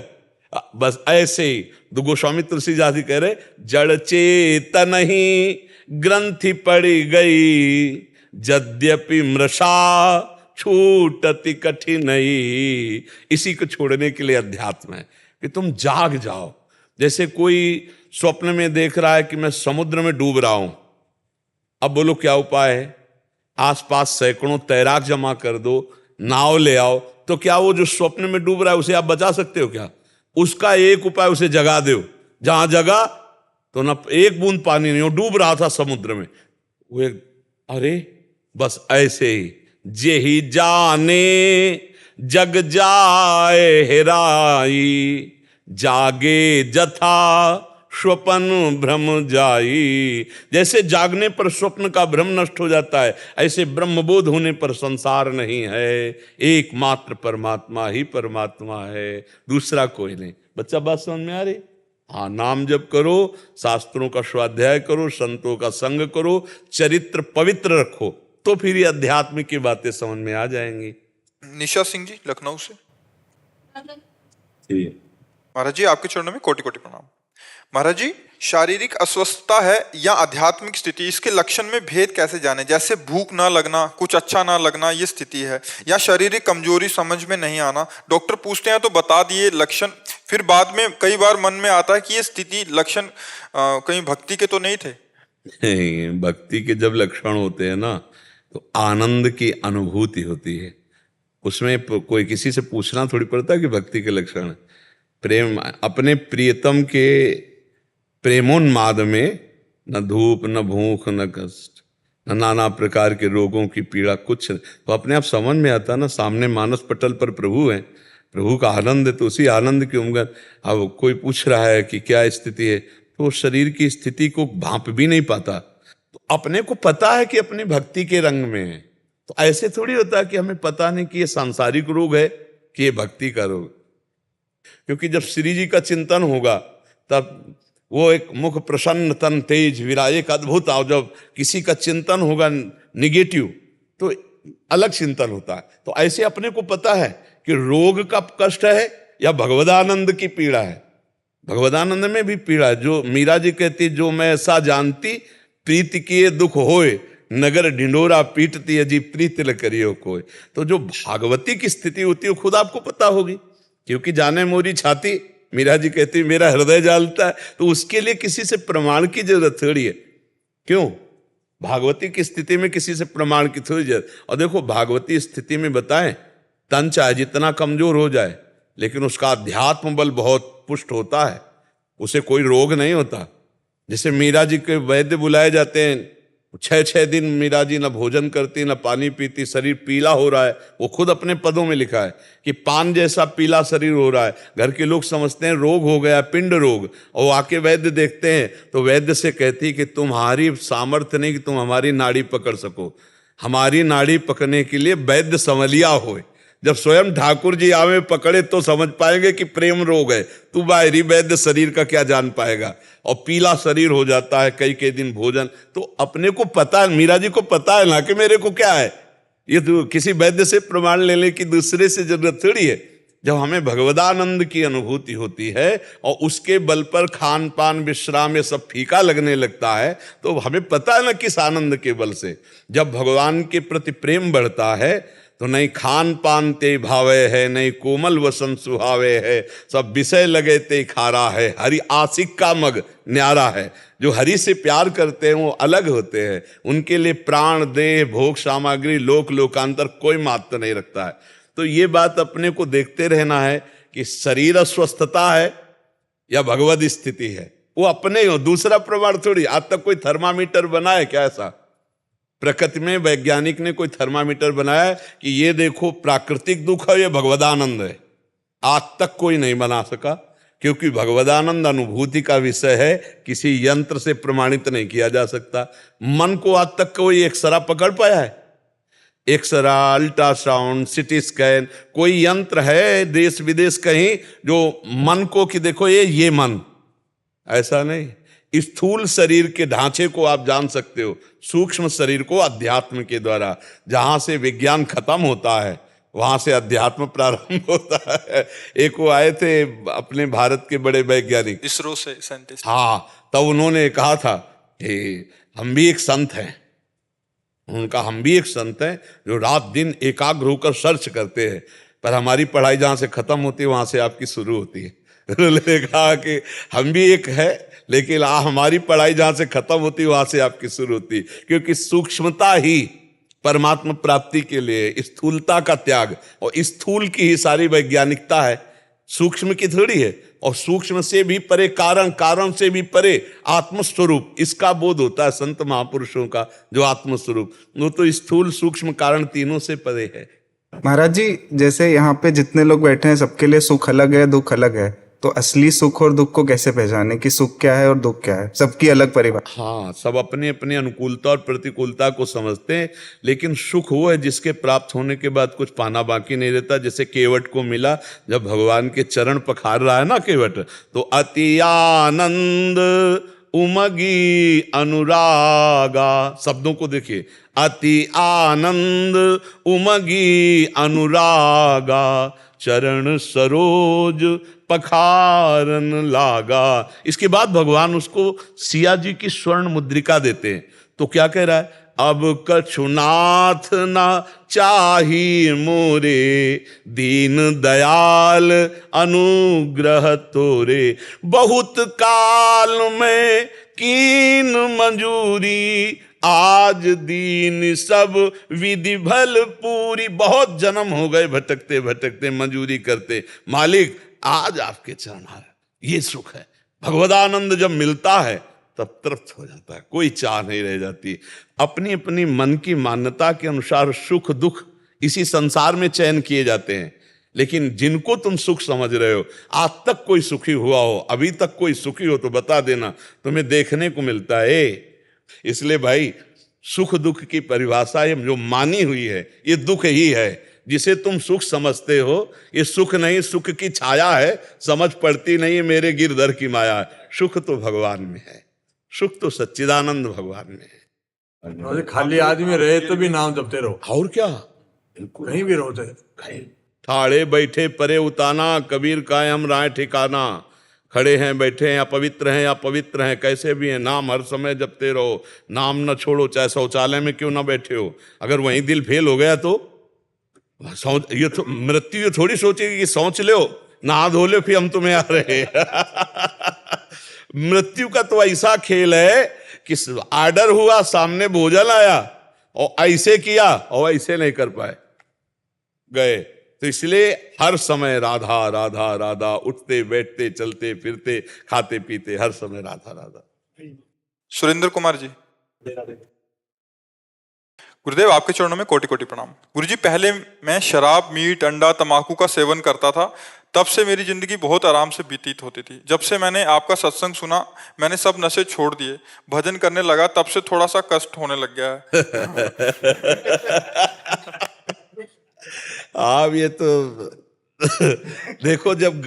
बस ऐसे ही तो गोस्वामी तुलसीदास जी कह रहे, जड़ चेतन ही ग्रंथि पड़ी गई, यद्यपि मृषा छूटति कठिनई। इसी को छोड़ने के लिए अध्यात्म है कि तुम जाग जाओ। जैसे कोई स्वप्न में देख रहा है कि मैं समुद्र में डूब रहा हूं, अब बोलो क्या उपाय है? आसपास सैकड़ों तैराक जमा कर दो, नाव ले आओ, तो क्या वो जो स्वप्न में डूब रहा है उसे आप बचा सकते हो क्या? उसका एक उपाय, उसे जगा दो। जहां जगा तो ना एक बूंद पानी नहीं हो, डूब रहा था समुद्र में वो अरे बस ऐसे ही जेहि जाने जग जाए हेराई, जागे जथा स्वप्न भ्रम जाई। जैसे जागने पर स्वप्न का भ्रम नष्ट हो जाता है, ऐसे ब्रह्मबोध होने पर संसार नहीं है, एकमात्र परमात्मा ही परमात्मा है, दूसरा कोई नहीं। बच्चा बात समझ में आ रही? हाँ, नाम जप करो, शास्त्रों का स्वाध्याय करो, संतों का संग करो, चरित्र पवित्र रखो, तो फिर ये अध्यात्म की बातें समझ में आ जाएंगी। निशा सिंह जी लखनऊ से। ठीक है। महाराज जी आपके चरणों में कोटि कोटि प्रणाम। महाराज जी, शारीरिक अस्वस्थता है या आध्यात्मिक स्थिति, इसके लक्षण में भेद कैसे जाने? जैसे भूख ना लगना, कुछ अच्छा ना लगना, ये स्थिति है, या शारीरिक कमजोरी समझ में नहीं आना? डॉक्टर पूछते हैं तो बता दिए लक्षण, फिर बाद में कई बार मन में आता है कि ये स्थिति लक्षण कहीं भक्ति के तो नहीं थे? भक्ति के जब लक्षण होते हैं ना, तो आनंद की अनुभूति होती है, उसमें कोई किसी से पूछना थोड़ी पड़ता है कि भक्ति के लक्षण है। प्रेम, अपने प्रियतम के प्रेमोन्माद में न धूप, न भूख, न कष्ट, न नाना प्रकार के रोगों की पीड़ा, कुछ तो अपने आप समझ में आता ना। सामने मानस पटल पर प्रभु है, प्रभु का आनंद है, तो उसी आनंद की उम्र। अब कोई पूछ रहा है कि क्या स्थिति है, तो शरीर की स्थिति को भांप भी नहीं पाता, तो अपने को पता है कि अपनी भक्ति के रंग में है। तो ऐसे थोड़ी होता है कि हमें पता नहीं कि ये सांसारिक रोग है कि ये भक्ति का रोग। क्योंकि जब श्री जी का चिंतन होगा तब वो एक मुख प्रसन्न तन तेज विराज, एक अद्भुत। आओ जब किसी का चिंतन होगा निगेटिव तो अलग चिंतन होता है। तो ऐसे अपने को पता है कि रोग का कष्ट है या भगवदानंद की पीड़ा है। भगवदानंद में भी पीड़ा है। जो मीरा जी कहती, जो मैं ऐसा जानती प्रीति किए दुख होए, नगर ढिंडोरा पीटती अजी प्रीति ल करियो कोई। तो जो भागवती की स्थिति होती है खुद आपको पता होगी, क्योंकि जाने मोरी छाती, मीरा जी कहती मेरा हृदय जलता है। तो उसके लिए किसी से प्रमाण की जरूरत थोड़ी है। क्यों? भागवती की स्थिति में किसी से प्रमाण की थोड़ी जरूरत। और देखो भागवती स्थिति में बताएं, तन चाहे जितना कमजोर हो जाए लेकिन उसका अध्यात्म बल बहुत पुष्ट होता है, उसे कोई रोग नहीं होता। जैसे मीरा जी के वैद्य बुलाए जाते हैं, 6-6 दिन मीरा जी न भोजन करती न पानी पीती, शरीर पीला हो रहा है। वो खुद अपने पदों में लिखा है कि पान जैसा पीला शरीर हो रहा है। घर के लोग समझते हैं रोग हो गया, पिंड रोग, और आके वैद्य देखते हैं तो वैद्य से कहती कि तुम्हारी सामर्थ्य नहीं कि तुम हमारी नाड़ी पकड़ सको, हमारी नाड़ी पकड़ने के लिए वैद्य संवलिया होए। जब स्वयं ठाकुर जी आवे पकड़े तो समझ पाएंगे कि प्रेम रोग है। तू बाहरी वैद्य शरीर का क्या जान पाएगा। और पीला शरीर हो जाता है कई दिन भोजन, तो अपने को पता है, मीरा जी को पता है ना कि मेरे को क्या है। ये तो किसी वैद्य से प्रमाण लेने की दूसरे से जरूरत थोड़ी है। जब हमें भगवदानंद की अनुभूति होती है और उसके बल पर खान पान विश्राम ये सब फीका लगने लगता है, तो हमें पता है ना किस आनंद के बल से। जब भगवान के प्रति प्रेम बढ़ता है तो नहीं खान पान ते भावे है, नहीं कोमल वसन सुहावे है, सब विषय लगे ते खारा है, हरि आशिक का मग न्यारा है। जो हरि से प्यार करते हैं वो अलग होते हैं, उनके लिए प्राण देह भोग सामग्री लोक लोकांतर कोई महत्व नहीं रखता है। तो ये बात अपने को देखते रहना है कि शरीर अस्वस्थता है या भगवद स्थिति है, वो अपने हो, दूसरा प्रमाण थोड़ी। आज तक कोई थर्मामीटर बना है क्या? ऐसा प्रकृति में वैज्ञानिक ने कोई थर्मामीटर बनाया कि ये देखो प्राकृतिक दुख है, ये भगवदानंद है? आज तक कोई नहीं बना सका, क्योंकि भगवदानंद अनुभूति का विषय है, किसी यंत्र से प्रमाणित नहीं किया जा सकता। मन को आज तक कोई एक्सरा पकड़ पाया है? एक्सरा, अल्ट्रासाउंड, सिटी स्कैन, कोई यंत्र है देश विदेश कहीं जो मन को कि देखो ये मन? ऐसा नहीं। स्थूल शरीर के ढांचे को आप जान सकते हो, सूक्ष्म शरीर को अध्यात्म के द्वारा। जहां से विज्ञान खत्म होता है वहां से अध्यात्म प्रारंभ होता है। एक वो आए थे अपने भारत के बड़े वैज्ञानिक, इसरो से साइंटिस्ट। हाँ, तब उन्होंने कहा था कि हम भी एक संत हैं। उनका हम भी एक संत हैं जो रात दिन एकाग्र होकर सर्च करते हैं, पर हमारी पढ़ाई जहां से खत्म होती है वहां से आपकी शुरू होती है। उन्होंने कहा कि हम भी एक है, लेकिन हमारी पढ़ाई जहां से खत्म होती है वहां से आपकी शुरू होती है, क्योंकि सूक्ष्मता ही परमात्मा प्राप्ति के लिए स्थूलता का त्याग, और स्थूल की ही सारी वैज्ञानिकता है, सूक्ष्म की थोड़ी है। और सूक्ष्म से भी परे कारण, कारण से भी परे आत्मस्वरूप, इसका बोध होता है संत महापुरुषों का, जो आत्मस्वरूप, वो तो स्थूल सूक्ष्म कारण तीनों से परे है। महाराज जी, जैसे यहाँ पे जितने लोग बैठे हैं सबके लिए सुख अलग है, दुख अलग है, तो असली सुख और दुख को कैसे पहचाने कि सुख क्या है और दुख क्या है? सबकी अलग परिभाषा। हाँ, सब अपनी अपनी अनुकूलता और प्रतिकूलता को समझते हैं, लेकिन सुख वो है जिसके प्राप्त होने के बाद कुछ पाना बाकी नहीं रहता। जैसे केवट को मिला, जब भगवान के चरण पखार रहा है ना केवट, तो अति आनंद उमगी अनुरागा, शब्दों को देखिए, अति आनंद उमगी अनुरागा, चरण सरोज पखारन लागा। इसके बाद भगवान उसको सिया जी की स्वर्ण मुद्रिका देते हैं। तो क्या कह रहा है? अब कछुनाथ ना चाही मोरे, दीन दयाल अनुग्रह तोरे, बहुत काल में कीन मंजूरी, आज दीन सब विधि भल पूरी। बहुत जन्म हो गए भटकते भटकते, मंजूरी करते, मालिक आज आपके चरण आ रहे। ये सुख है। भगवदानंद जब मिलता है तब तृप्त हो जाता है, कोई चाह नहीं रह जाती। अपनी अपनी मन की मान्यता के अनुसार सुख दुख इसी संसार में चयन किए जाते हैं, लेकिन जिनको तुम सुख समझ रहे हो, आज तक कोई सुखी हुआ हो, अभी तक कोई सुखी हो तो बता देना, तुम्हें देखने को मिलता है। इसलिए भाई, सुख दुख की परिभाषा ये जो मानी हुई है, ये दुख ही है। जिसे तुम सुख समझते हो, ये सुख नहीं, सुख की छाया है, समझ पड़ती नहीं है, मेरे गिरधर की माया है। सुख तो भगवान में है, सुख तो सच्चिदानंद भगवान में है। खाली आदमी रहे तो भी नाम जपते रहो, और क्या, कहीं भी रहो चाहे। ठाड़े बैठे परे उताना, कबीर का हम राय ठिकाना। खड़े हैं, बैठे हैं, अपवित्र हैं, अपवित्र हैं, कैसे भी हैं, नाम हर समय जपते रहो, नाम न छोड़ो, चाहे शौचालय में क्यों ना बैठे हो। अगर वहीं दिल फेल हो गया तो ये तो मृत्यु थोड़ी सोचेगी कि सोच लो, नहा धो लो, फिर हम तुम्हें आ रहे। मृत्यु का तो ऐसा खेल है कि आर्डर हुआ, सामने भोजन आया और ऐसे किया और ऐसे नहीं कर पाए, गए। तो इसलिए हर समय राधा राधा राधा, उठते बैठते चलते फिरते खाते पीते हर समय राधा राधा। सुरेंद्र कुमार जी। गुरुदेव, आपके चरणों में कोटि कोटि प्रणाम। गुरुजी, पहले मैं शराब, मीट, अंडा, तंबाकू का सेवन करता था, तब से मेरी जिंदगी बहुत आराम से व्यतीत होती थी। जब से मैंने आपका सत्संग सुना, मैंने सब नशे छोड़ दिए, भजन करने लगा, तब से थोड़ा सा कष्ट होने लग गया है। आप ये तो देखो, जब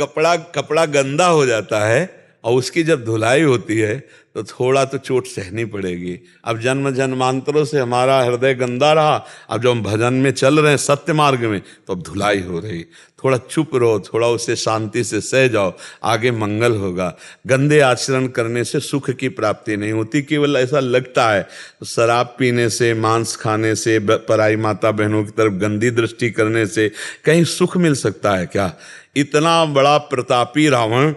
कपड़ा गंदा हो जाता है और उसकी जब धुलाई होती है तो थोड़ा तो चोट सहनी पड़ेगी। अब जन्म जन्मांतरों से हमारा हृदय गंदा रहा, अब जब हम भजन में चल रहे हैं सत्य मार्ग में, तो अब धुलाई हो रही। थोड़ा चुप रहो, थोड़ा उसे शांति से सह जाओ, आगे मंगल होगा। गंदे आचरण करने से सुख की प्राप्ति नहीं होती, केवल ऐसा लगता है। शराब पीने से, मांस खाने से, पराई माता बहनों की तरफ गंदी दृष्टि करने से कहीं सुख मिल सकता है क्या? इतना बड़ा प्रतापी रावण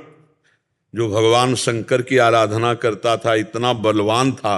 जो भगवान शंकर की आराधना करता था, इतना बलवान था,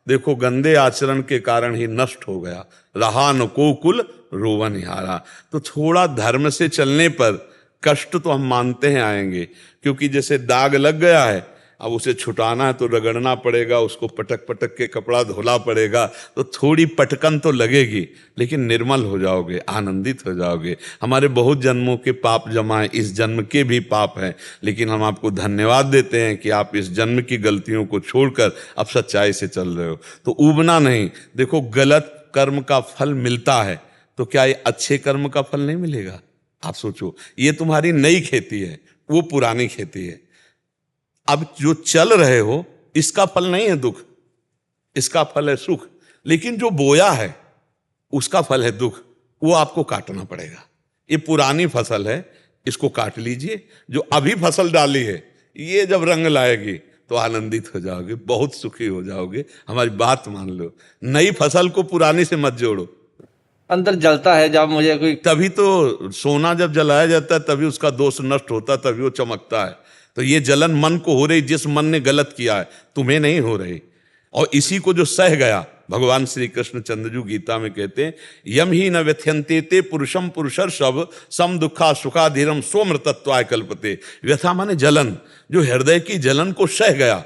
देखो गंदे आचरण के कारण ही नष्ट हो गया। रहा न को कुल रोवन हारा। तो थोड़ा धर्म से चलने पर कष्ट तो हम मानते हैं आएंगे, क्योंकि जैसे दाग लग गया है, अब उसे छुटाना है तो रगड़ना पड़ेगा, उसको पटक पटक के कपड़ा धोना पड़ेगा, तो थोड़ी पटकन तो लगेगी, लेकिन निर्मल हो जाओगे, आनंदित हो जाओगे। हमारे बहुत जन्मों के पाप जमा हैं, इस जन्म के भी पाप हैं, लेकिन हम आपको धन्यवाद देते हैं कि आप इस जन्म की गलतियों को छोड़कर अब सच्चाई से चल रहे हो। तो ऊबना नहीं। देखो, गलत कर्म का फल मिलता है, तो क्या ये अच्छे कर्म का फल नहीं मिलेगा? आप सोचो, ये तुम्हारी नई खेती है, वो पुरानी खेती है। अब जो चल रहे हो, इसका फल नहीं है दुख, इसका फल है सुख। लेकिन जो बोया है उसका फल है दुख, वो आपको काटना पड़ेगा। ये पुरानी फसल है, इसको काट लीजिए। जो अभी फसल डाली है ये जब रंग लाएगी तो आनंदित हो जाओगे, बहुत सुखी हो जाओगे। हमारी बात मान लो, नई फसल को पुरानी से मत जोड़ो। अंदर जलता है जब मुझे कोई, तभी तो सोना जब जलाया जाता है तभी उसका दोष नष्ट होता है, तभी वो चमकता है। तो ये जलन मन को हो रही, जिस मन ने गलत किया है, तुम्हें नहीं हो रही। और इसी को जो सह गया, भगवान श्री कृष्ण चंद्रजू गीता में कहते हैं, यम ही न व्यथ्यंते ते पुरुषम पुरुषर सब सम दुखा सुखाधीरम सोमृतत्वाय कल्पते। व्यथा माने जलन, जो हृदय की जलन को सह गया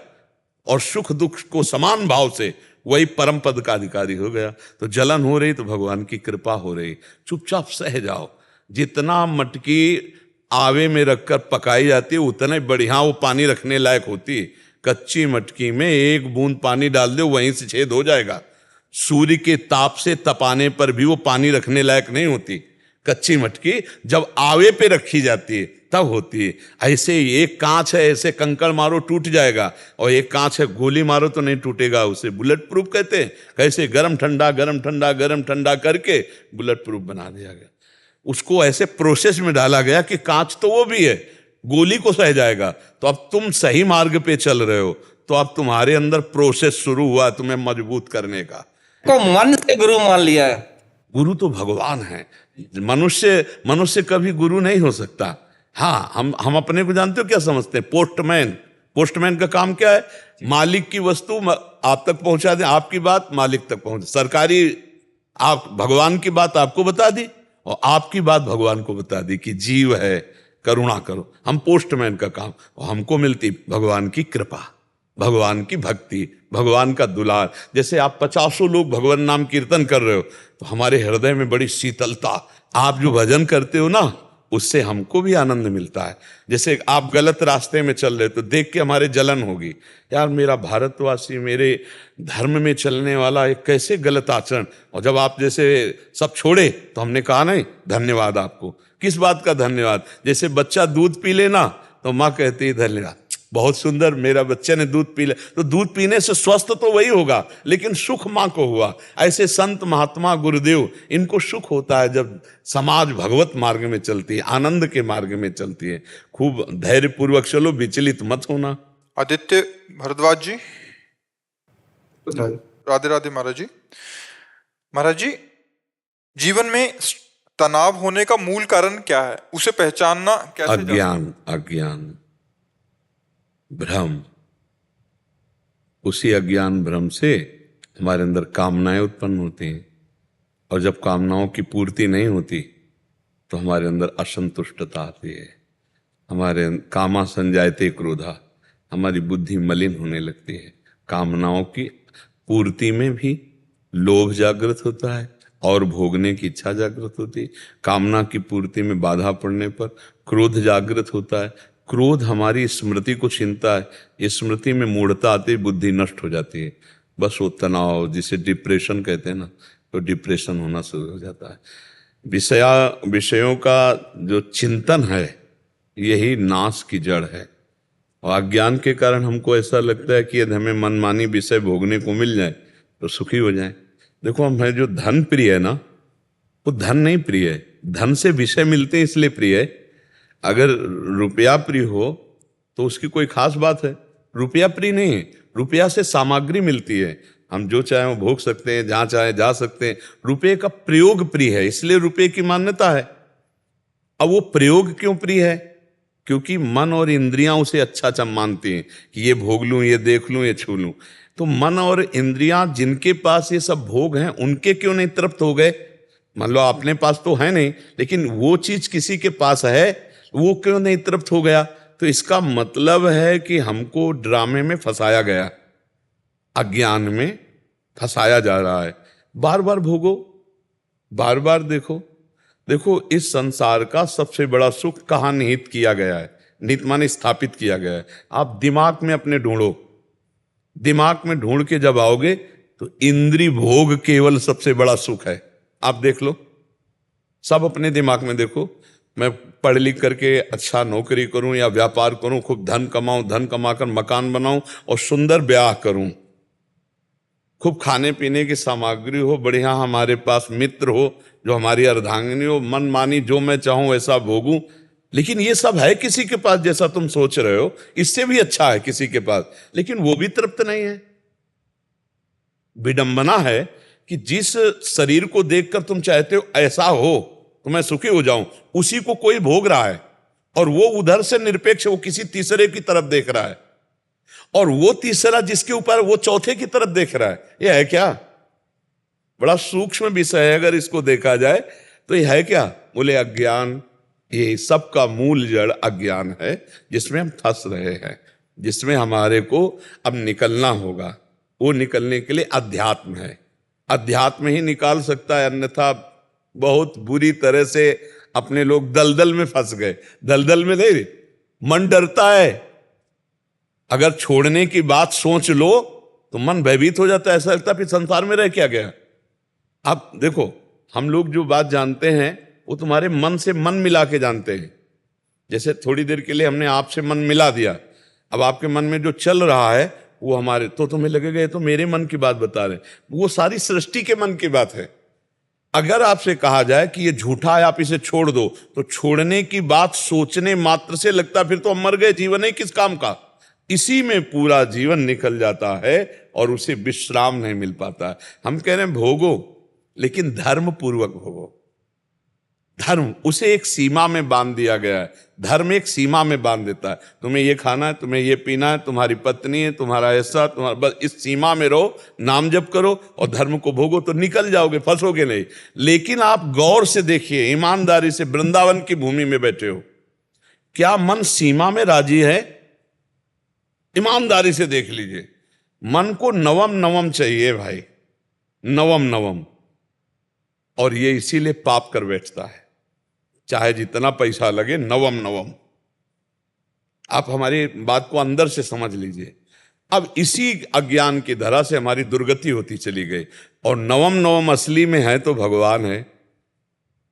और सुख दुख को समान भाव से, वही परम पद का अधिकारी हो गया। तो जलन हो रही तो भगवान की कृपा हो रही, चुपचाप सह जाओ। जितना मटकी आवे में रखकर पकाई जाती है उतना ही बढ़िया वो पानी रखने लायक होती है। कच्ची मटकी में एक बूंद पानी डाल दो, वहीं से छेद हो जाएगा। सूर्य के ताप से तपाने पर भी वो पानी रखने लायक नहीं होती। कच्ची मटकी जब आवे पे रखी जाती है तब होती है। ऐसे एक कांच है, ऐसे कंकड़ मारो टूट जाएगा, और एक कांच है गोली मारो तो नहीं टूटेगा। उसे बुलेट प्रूफ कहते हैं। कैसे गरम ठंडा गरम ठंडा गरम ठंडा करके बुलेट प्रूफ बना दिया गया। उसको ऐसे प्रोसेस में डाला गया कि कांच तो वो भी है, गोली को सह जाएगा। तो अब तुम सही मार्ग पे चल रहे हो, तो अब तुम्हारे अंदर प्रोसेस शुरू हुआ तुम्हें मजबूत करने का। को मन से गुरु मान लिया है। गुरु तो भगवान है, मनुष्य कभी गुरु नहीं हो सकता। हाँ, हम अपने को जानते हो क्या समझते हैं? पोस्टमैन का काम क्या है? मालिक की वस्तु आप तक पहुंचा दे, आपकी बात मालिक तक पहुंचे। सरकारी, आप भगवान की बात आपको बता दी और आपकी बात भगवान को बता दी कि जीव है, करुणा करो। हम पोस्टमैन का काम, और हमको मिलती भगवान की कृपा, भगवान की भक्ति, भगवान का दुलार। जैसे आप 50 लोग भगवान नाम कीर्तन कर रहे हो तो हमारे हृदय में बड़ी शीतलता। आप जो भजन करते हो ना, उससे हमको भी आनंद मिलता है। जैसे आप गलत रास्ते में चल रहे तो देख के हमारे जलन होगी, यार मेरा भारतवासी, मेरे धर्म में चलने वाला एक कैसे गलत आचरण। और जब आप जैसे सब छोड़े तो हमने कहा नहीं धन्यवाद आपको। किस बात का धन्यवाद? जैसे बच्चा दूध पी लेना तो माँ कहती है धन्यवाद, बहुत सुंदर मेरा बच्चे ने दूध पी ले। तो दूध पीने से स्वस्थ तो वही होगा, लेकिन सुख माँ को हुआ। ऐसे संत महात्मा गुरुदेव, इनको सुख होता है जब समाज भगवत मार्ग में चलती है, आनंद के मार्ग में चलती है। खूब धैर्य पूर्वक चलो, विचलित मत होना। आदित्य भरद्वाज जी, राधे राधे महाराज जी। महाराज जी, जीवन में तनाव होने का मूल कारण क्या है? उसे पहचानना कैसे? अज्ञान, भ्रम। उसी अज्ञान भ्रम से हमारे अंदर कामनाएं उत्पन्न होती हैं, और जब कामनाओं की पूर्ति नहीं होती तो हमारे अंदर असंतुष्टता आती है। हमारे कामा संजायते क्रोधा, हमारी बुद्धि मलिन होने लगती है। कामनाओं की पूर्ति में भी लोभ जागृत होता है और भोगने की इच्छा जागृत होती है। कामना की पूर्ति में बाधा पड़ने पर क्रोध जागृत होता है। क्रोध हमारी स्मृति को छीनता है। स्मृति में मूढ़ता आती, बुद्धि नष्ट हो जाती है। बस वो तनाव, जिसे डिप्रेशन कहते हैं ना, तो डिप्रेशन होना शुरू हो जाता है। विषयों का जो चिंतन है यही नाश की जड़ है। और अज्ञान के कारण हमको ऐसा लगता है कि यदि हमें मनमानी विषय भोगने को मिल जाए तो सुखी हो जाए। देखो, हमें जो धन प्रिय है ना, वो धन नहीं प्रिय है, धन से विषय मिलते हैं इसलिए प्रिय है। अगर रुपया प्रिय हो तो उसकी कोई खास बात है। रुपया प्रिय नहीं है, रुपया से सामग्री मिलती है, हम जो चाहे वो भोग सकते हैं, जहां चाहे जा सकते हैं। रुपये का प्रयोग प्रिय है, इसलिए रुपये की मान्यता है। अब वो प्रयोग क्यों प्रिय है? क्योंकि मन और इंद्रियां उसे अच्छा मानती हैं कि ये भोग लूं, ये देख लूं, ये छू लूं। तो मन और इंद्रियां जिनके पास ये सब भोग हैं, उनके क्यों नहीं तृप्त हो गए? मान लो अपने पास तो है नहीं, लेकिन वो चीज किसी के पास है, वो क्यों नहीं तृप्त हो गया? तो इसका मतलब है कि हमको ड्रामे में फंसाया गया, अज्ञान में फंसाया जा रहा है। बार बार भोगो, बार बार देखो। देखो, इस संसार का सबसे बड़ा सुख कहाँ निहित किया गया है? निहित माने स्थापित किया गया है। आप दिमाग में अपने ढूंढो, दिमाग में ढूंढ के जब आओगे तो इंद्रिय भोग केवल सबसे बड़ा सुख है। आप देख लो, सब अपने दिमाग में देखो। मैं पढ़ लिख करके अच्छा नौकरी करूं या व्यापार करूं, खूब धन कमाऊं, धन कमाकर मकान बनाऊं और सुंदर ब्याह करूं, खूब खाने पीने की सामग्री हो, बढ़िया हमारे पास मित्र हो, जो हमारी अर्धांगिनी हो, मन मानी जो मैं चाहूं वैसा भोगूं। लेकिन ये सब है किसी के पास जैसा तुम सोच रहे हो, इससे भी अच्छा है किसी के पास, लेकिन वो भी तृप्त नहीं है। विडंबना है कि जिस शरीर को देखकर तुम चाहते हो ऐसा हो तो मैं सुखी हो जाऊं, उसी को कोई भोग रहा है और वो उधर से निरपेक्ष वो किसी तीसरे की तरफ देख रहा है, और वो तीसरा जिसके ऊपर वो चौथे की तरफ देख रहा है। ये है क्या? बड़ा सूक्ष्म विषय है। अगर इसको देखा जाए तो ये है क्या? बोले अज्ञान। ये सब का मूल जड़ अज्ञान है, जिसमें हम फंस रहे हैं, जिसमें हमारे को अब निकलना होगा। वो निकलने के लिए अध्यात्म है, अध्यात्म ही निकाल सकता है, अन्यथा बहुत बुरी तरह से अपने लोग दलदल में फंस गए। दलदल में नहीं, मन डरता है। अगर छोड़ने की बात सोच लो तो मन भयभीत हो जाता है, ऐसा लगता है फिर संसार में रह क्या गया। अब देखो, हम लोग जो बात जानते हैं वो तुम्हारे मन से मन मिला के जानते हैं। जैसे थोड़ी देर के लिए हमने आपसे मन मिला दिया, अब आपके मन में जो चल रहा है वो हमारे, तो तुम्हें लगेगा ये तो मेरे मन की बात बता रहे, वो सारी सृष्टि के मन की बात है। अगर आपसे कहा जाए कि ये झूठा है, आप इसे छोड़ दो, तो छोड़ने की बात सोचने मात्र से लगता फिर तो हम मर गए, जीवन है किस काम का। इसी में पूरा जीवन निकल जाता है और उसे विश्राम नहीं मिल पाता है। हम कह रहे हैं भोगो, लेकिन धर्म पूर्वक भोगो। धर्म, उसे एक सीमा में बांध दिया गया है। धर्म एक सीमा में बांध देता है, तुम्हें ये खाना है, तुम्हें ये पीना है, तुम्हारी पत्नी है, तुम्हारा ऐसा, तुम्हारा, बस इस सीमा में रहो, नाम जप करो और धर्म को भोगो तो निकल जाओगे, फंसोगे नहीं। लेकिन आप गौर से देखिए, ईमानदारी से, वृंदावन की भूमि में बैठे हो, क्या मन सीमा में राजी है? ईमानदारी से देख लीजिए, मन को नवम नवम चाहिए भाई, नवम नवम। और ये इसीलिए पाप कर बैठता है, चाहे जितना पैसा लगे, नवम नवम। आप हमारी बात को अंदर से समझ लीजिए। अब इसी अज्ञान की धरा से हमारी दुर्गति होती चली गई, और नवम नवम असली में है तो भगवान है,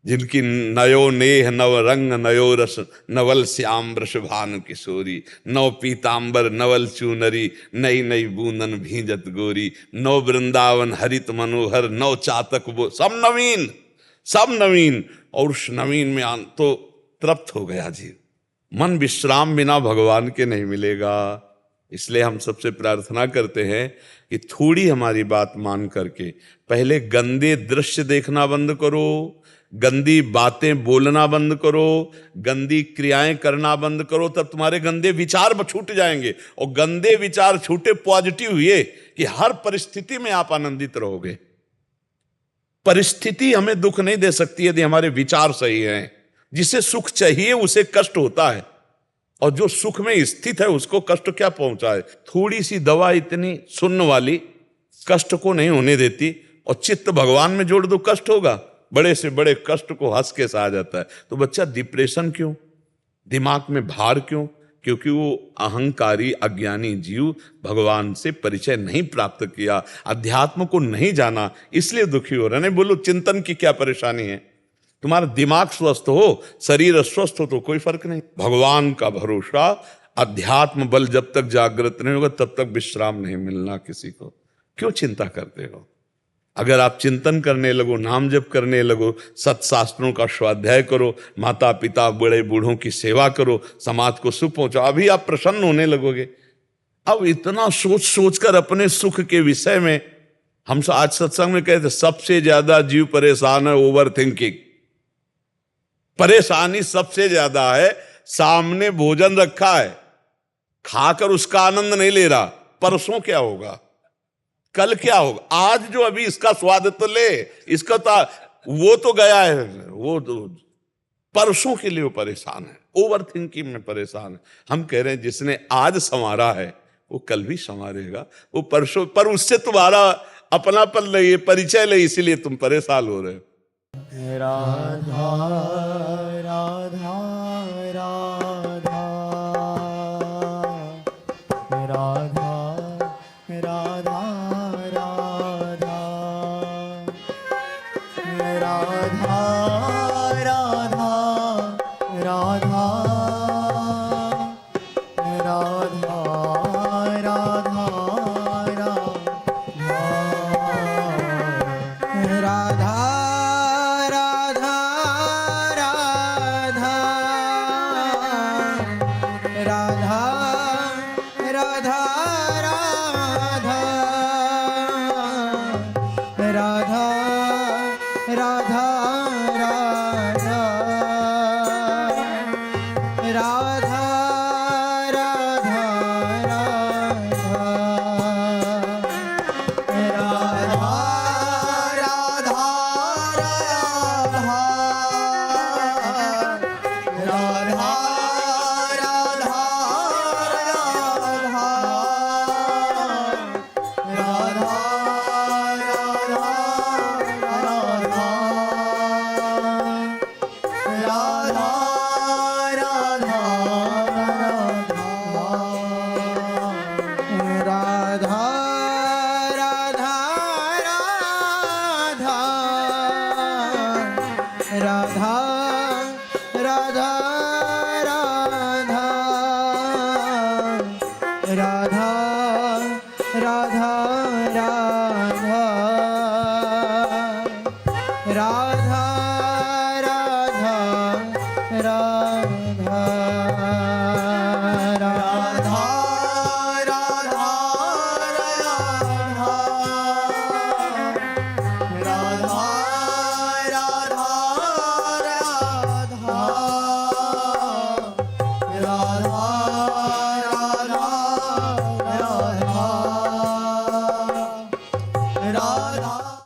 जिनकी नयो नेह नव रंग नयो रस, नवल श्याम वृषभानु किशोरी, नव पीतांबर नवल चूनरी, नई नई बूंदन भींजत गोरी, नव वृंदावन हरित मनोहर, नव चातक वो, सब नवीन, सब नवीन। और उस नवीन में तो तृप्त हो गया जी। मन विश्राम बिना भगवान के नहीं मिलेगा। इसलिए हम सबसे प्रार्थना करते हैं कि थोड़ी हमारी बात मान करके पहले गंदे दृश्य देखना बंद करो, गंदी बातें बोलना बंद करो, गंदी क्रियाएं करना बंद करो, तब तुम्हारे गंदे विचार छूट जाएंगे। और गंदे विचार छूटे, पॉजिटिव हुए कि हर परिस्थिति में आप आनंदित रहोगे। परिस्थिति हमें दुख नहीं दे सकती यदि हमारे विचार सही हैं। जिसे सुख चाहिए उसे कष्ट होता है, और जो सुख में स्थित है उसको कष्ट क्या पहुंचाए। थोड़ी सी दवा इतनी सुन्न वाली कष्ट को नहीं होने देती, और चित्त भगवान में जोड़ दो, कष्ट होगा। बड़े से बड़े कष्ट को हंस के सहा जाता है। तो बच्चा डिप्रेशन क्यों, दिमाग में भार क्यों? क्योंकि वो अहंकारी अज्ञानी जीव भगवान से परिचय नहीं प्राप्त किया, अध्यात्म को नहीं जाना, इसलिए दुखी हो रहे। नहीं बोलो चिंतन की क्या परेशानी है, तुम्हारा दिमाग स्वस्थ हो, शरीर स्वस्थ हो तो कोई फर्क नहीं। भगवान का भरोसा, अध्यात्म बल जब तक जागृत नहीं होगा तब तक विश्राम नहीं मिलना किसी को। क्यों चिंता करते हो? अगर आप चिंतन करने लगो, नाम जप करने लगो, सत्शास्त्रों का स्वाध्याय करो, माता पिता बड़े बूढ़ों की सेवा करो, समाज को सुख पहुंचाओ, अभी आप प्रसन्न होने लगोगे। अब इतना सोच सोचकर अपने सुख के विषय में, हम आज सत्संग में कहते सबसे ज्यादा जीव परेशान है ओवर थिंकिंग। परेशानी सबसे ज्यादा है, सामने भोजन रखा है, खाकर उसका आनंद नहीं ले रहा, परसों क्या होगा, कल क्या होगा, आज जो अभी इसका स्वाद तो ले, इसका तो वो तो गया है, वो तो परसों के लिए वो परेशान है, ओवर थिंकिंग में परेशान है। हम कह रहे हैं जिसने आज संवारा है वो कल भी संवारेगा, वो परसों, पर उससे तुम्हारा अपनापन नहीं, परिचय नहीं, इसीलिए तुम परेशान हो रहे हो। राधा राधा राधा राधा राधा राधा राधा राधा राधा राधा राधा राधा